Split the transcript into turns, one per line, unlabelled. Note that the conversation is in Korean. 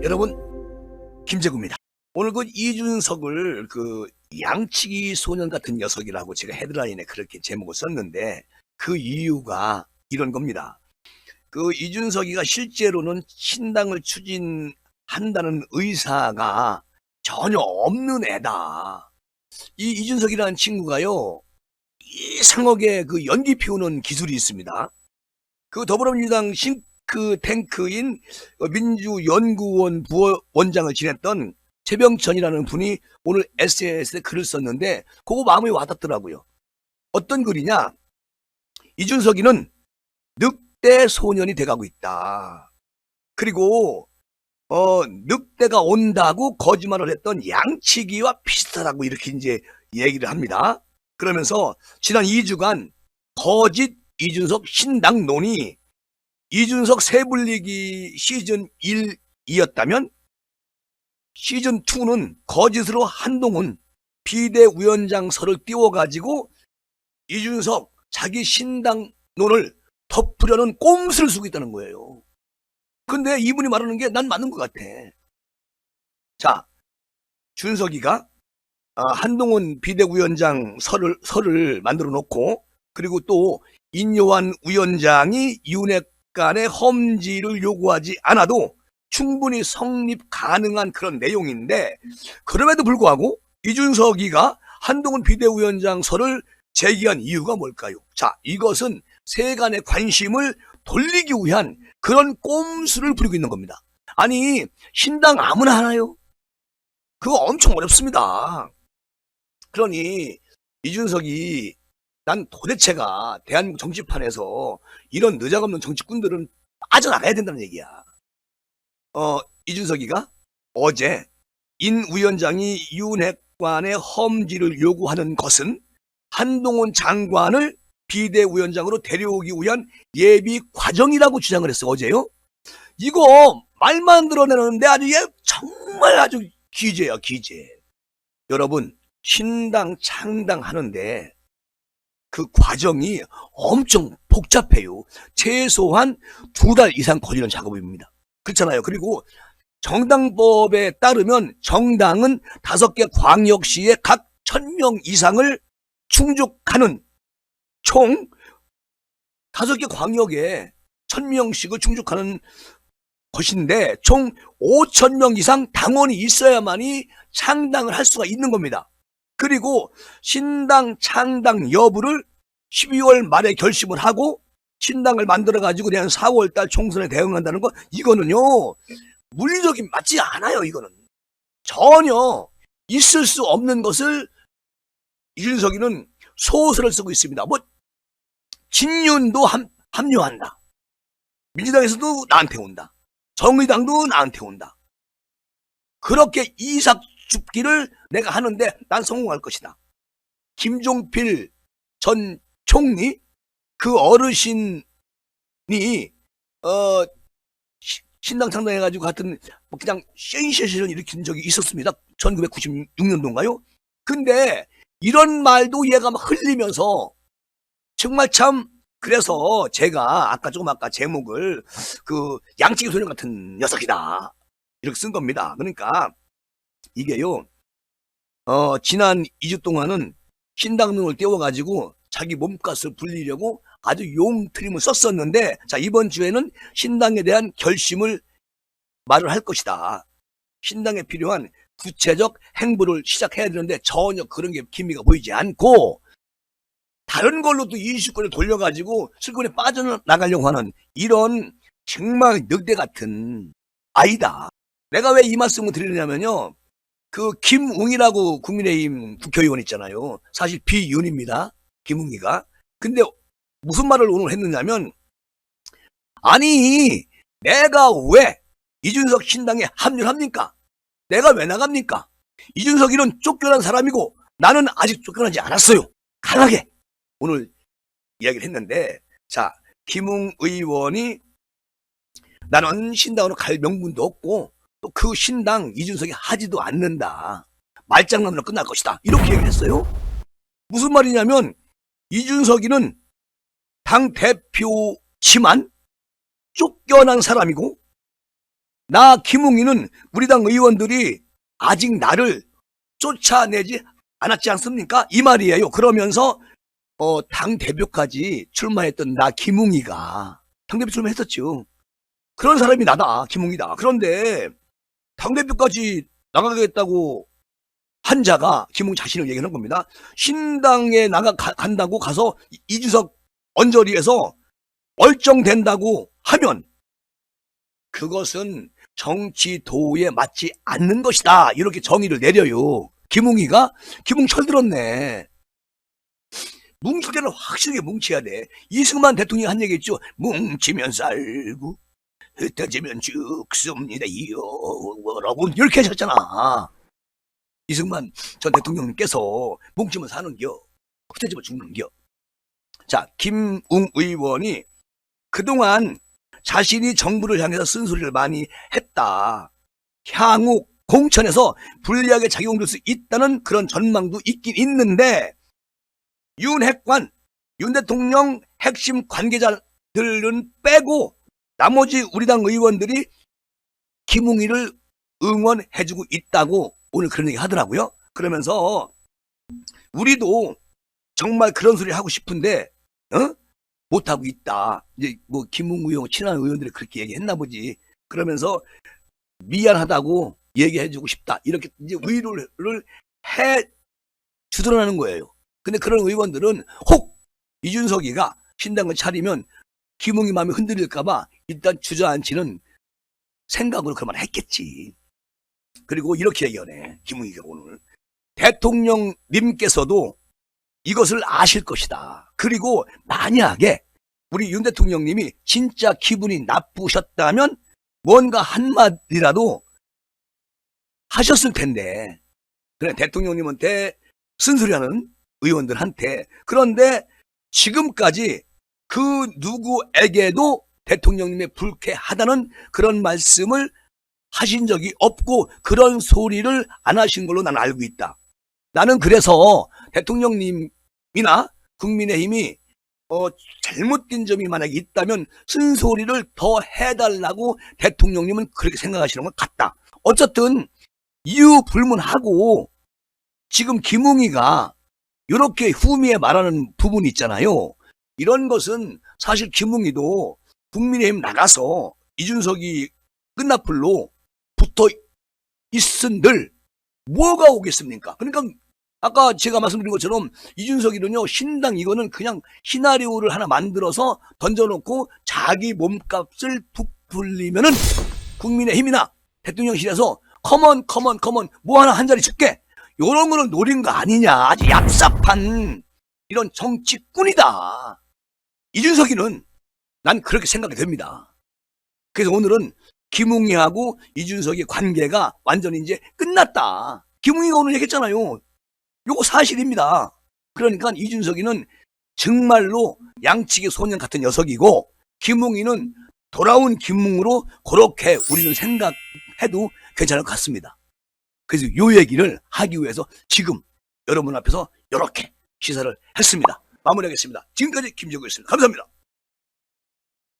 여러분, 김재구입니다. 오늘 이준석을 양치기 소년 같은 녀석이라고 제가 헤드라인에 그렇게 제목을 썼는데, 그 이유가 이런 겁니다. 이준석이가 실제로는 신당을 추진한다는 의사가 전혀 없는 애다. 이 이준석이라는 친구가요, 이상하게 연기 피우는 기술이 있습니다. 더불어민주당 싱크탱크인 민주연구원 부원장을 지냈던 최병천이라는 분이 오늘 SNS에 글을 썼는데, 그거 마음에 와닿더라고요. 어떤 글이냐? 이준석이는 늑대 소년이 돼가고 있다. 그리고 늑대가 온다고 거짓말을 했던 양치기와 비슷하다고 이렇게 이제 얘기를 합니다. 그러면서 지난 2주간 거짓 이준석 신당론이 이준석 세불리기 시즌 1이었다면 시즌 2는 거짓으로 한동훈 비대위원장설을 띄워가지고 이준석 자기 신당론을 덮으려는 꼼수를 쓰고 있다는 거예요. 근데 이분이 말하는 게 난 맞는 것 같아. 자, 준석이가 한동훈 비대위원장 설을 만들어 놓고, 그리고 또 인요한 위원장이 윤핵관의 험지를 요구하지 않아도 충분히 성립 가능한 그런 내용인데, 그럼에도 불구하고 이준석이가 한동훈 비대위원장 설을 제기한 이유가 뭘까요? 자, 이것은 세간의 관심을 돌리기 위한 그런 꼼수를 부리고 있는 겁니다. 아니, 신당 아무나 하나요? 그거 엄청 어렵습니다. 그러니 이준석이, 난 도대체가 대한민국 정치판에서 이런 느작없는 정치꾼들은 빠져나가야 된다는 얘기야. 이준석이가 어제 인 위원장이 윤핵관의 험지를 요구하는 것은 한동훈 장관을 비대위원장으로 데려오기 위한 예비 과정이라고 주장을 했어, 어제요. 이거 말만 드러내는데 정말 아주 기재야, 기재. 여러분, 신당 창당하는데 그 과정이 엄청 복잡해요. 최소한 2달 이상 걸리는 작업입니다. 그렇잖아요. 그리고 정당법에 따르면 정당은 5개 광역시에 각 1000명 이상을 충족하는, 총 5개 광역에 1000명씩을 충족하는 것인데, 총 5000명 이상 당원이 있어야만이 창당을 할 수가 있는 겁니다. 그리고 신당 창당 여부를 12월 말에 결심을 하고 신당을 만들어가지고 내년 4월달 총선에 대응한다는 거, 이거는요, 물리적인 맞지 않아요. 이거는 전혀 있을 수 없는 것을 이준석이는 소설을 쓰고 있습니다. 진윤도 합류한다. 민주당에서도 나한테 온다. 정의당도 나한테 온다. 그렇게 이삭줍기를 내가 하는데 난 성공할 것이다. 김종필 전 총리, 그 어르신이 신당 창당해가지고 같은 그냥 센세이션을 일으킨 적이 있었습니다. 1996년도인가요? 근데 이런 말도 얘가 막 흘리면서, 정말 참, 그래서 제가 아까 제목을 양치기 소년 같은 녀석이다 이렇게 쓴 겁니다. 그러니까 이게요, 지난 2주 동안은 신당론을 띄워가지고 자기 몸값을 불리려고 아주 용트림을 썼었는데, 자, 이번 주에는 신당에 대한 결심을 말을 할 것이다. 신당에 필요한 구체적 행보를 시작해야 되는데 전혀 그런 게 기미가 보이지 않고, 다른 걸로 또 이슈권을 돌려가지고 실권에 빠져나가려고 하는 이런 정말 늑대 같은 아이다. 내가 왜 이 말씀을 드리느냐면요, 김웅이라고 국민의힘 국회의원 있잖아요. 사실 비윤입니다, 김웅이가. 근데 무슨 말을 오늘 했느냐면, 아니, 내가 왜 이준석 신당에 합류를 합니까? 내가 왜 나갑니까? 이준석이는 쫓겨난 사람이고 나는 아직 쫓겨나지 않았어요. 강하게 오늘 이야기를 했는데, 자, 김웅 의원이 나는 신당으로 갈 명분도 없고 또 그 신당 이준석이 하지도 않는다. 말장난으로 끝날 것이다. 이렇게 얘기를 했어요. 무슨 말이냐면, 이준석이는 당 대표지만 쫓겨난 사람이고 나 김웅이는 우리 당 의원들이 아직 나를 쫓아내지 않았지 않습니까? 이 말이에요. 그러면서 당 대표까지 출마했던 나 김웅이가 당대표 출마했었죠. 그런 사람이 나다, 김웅이다. 그런데 당대표까지 나가겠다고 한 자가 김웅 자신을 얘기하는 겁니다. 신당에 간다고 가서 이준석 언저리에서 얼쩡된다고 하면 그것은 정치 도우에 맞지 않는 것이다. 이렇게 정의를 내려요. 김웅이가 김웅 철들었네. 뭉칠 때는 확실하게 뭉쳐야 돼. 이승만 대통령이 한 얘기 있죠. 뭉치면 살고 흩어지면 죽습니다. 여러분 이렇게 하셨잖아. 이승만 전 대통령님께서 뭉치면 사는겨, 흩어지면 죽는겨. 자, 김웅 의원이 그동안 자신이 정부를 향해서 쓴소리를 많이 했다. 향후 공천에서 불리하게 작용될 수 있다는 그런 전망도 있긴 있는데 윤핵관, 윤 대통령 핵심 관계자들은 빼고 나머지 우리 당 의원들이 김웅이를 응원해주고 있다고 오늘 그런 얘기 하더라고요. 그러면서 우리도 정말 그런 소리 하고 싶은데 못하고 있다. 이제 뭐 김웅 의원 친한 의원들이 그렇게 얘기했나 보지. 그러면서 미안하다고 얘기해주고 싶다. 이렇게 이제 위로를 해 주드러나는 거예요. 근데 그런 의원들은 혹 이준석이가 신당을 차리면 김웅이 마음이 흔들릴까봐 일단 주저앉히는 생각으로 그만 했겠지. 그리고 이렇게 얘기하네. 김웅이가 오늘 대통령님께서도 이것을 아실 것이다. 그리고 만약에 우리 윤 대통령님이 진짜 기분이 나쁘셨다면 뭔가 한마디라도 하셨을 텐데 그래 대통령님한테 쓴소리하는 의원들한테. 그런데 지금까지 그 누구에게도 대통령님의 불쾌하다는 그런 말씀을 하신 적이 없고 그런 소리를 안 하신 걸로 나는 알고 있다. 나는 그래서 대통령님이나 국민의힘이 잘못된 점이 만약에 있다면 쓴소리를 더 해달라고 대통령님은 그렇게 생각하시는 것 같다. 어쨌든 이유 불문하고 지금 김웅이가 이렇게 후미에 말하는 부분이 있잖아요. 이런 것은 사실 김웅이도 국민의힘 나가서 이준석이 끝나풀로 붙어 있은들 뭐가 오겠습니까? 그러니까 아까 제가 말씀드린 것처럼 이준석이는요 신당 이거는 그냥 시나리오를 하나 만들어서 던져놓고 자기 몸값을 부풀리면은 국민의힘이나 대통령실에서 컴온 뭐 하나 한 자리 줄게 요런 거는 노린 거 아니냐. 아주 얍삽한 이런 정치꾼이다. 이준석이는 난 그렇게 생각이 됩니다. 그래서 오늘은 김웅이하고 이준석의 관계가 완전히 이제 끝났다. 김웅이가 오늘 얘기했잖아요. 요거 사실입니다. 그러니까 이준석이는 정말로 양치기 소년 같은 녀석이고 김웅이는 돌아온 김웅으로 그렇게 우리는 생각해도 괜찮을 것 같습니다. 그래서 요 얘기를 하기 위해서 지금 여러분 앞에서 이렇게 시사를 했습니다. 마무리하겠습니다. 지금까지 김정구였습니다. 감사합니다.